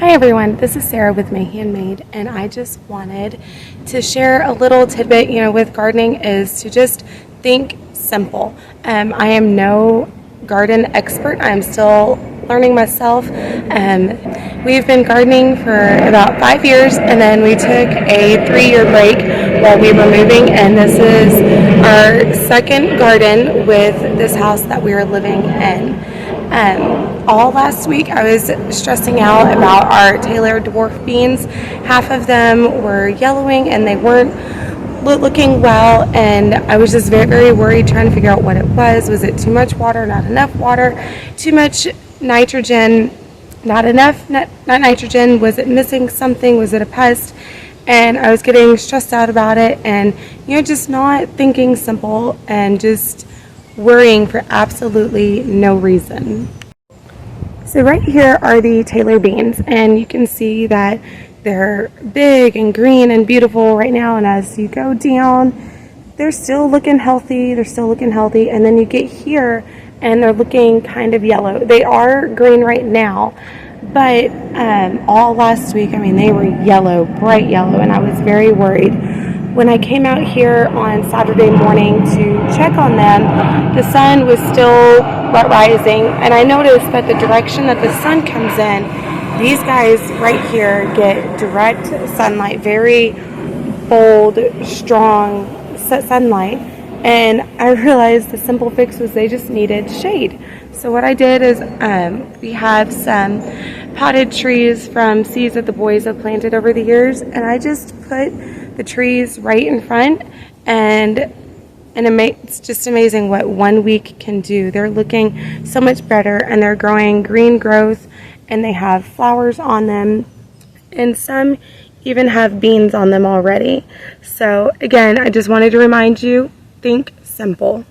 Hi everyone, this is Sarah with My Handmade, and I just wanted to share a little tidbit, with gardening is to just think simple. I am no garden expert. I'm still learning myself. We've been gardening for about 5 years, and then we took a 3-year break while we were moving, and this is our second garden with this house that we are living in. All last week I was stressing out about our Taylor dwarf beans. Half of them were yellowing and they weren't looking well, and I was just very, very worried trying to figure out what it was. Was it too much water, not enough water, too much nitrogen, not enough not nitrogen? Was it missing something? Was it a pest? And I was getting stressed out about it, and just not thinking simple and just worrying for absolutely no reason. So right here are the Taylor beans, and you can see that they're big and green and beautiful right now, and as you go down, they're still looking healthy, and then you get here and they're looking kind of yellow. They are green right now, but all last week, they were yellow, bright yellow, and I was very worried. When I came out here on Saturday morning to check on them, the sun was still rising, and I noticed that the direction that the sun comes in, these guys right here get direct sunlight, very bold, strong sunlight, and I realized the simple fix was they just needed shade. So what I did is we have some potted trees from seeds that the boys have planted over the years, and I just put the trees right in front, and it's just amazing what 1 week can do. They're looking so much better, and they're growing green growth, and they have flowers on them, and some even have beans on them already. So again, I just wanted to remind you, think simple.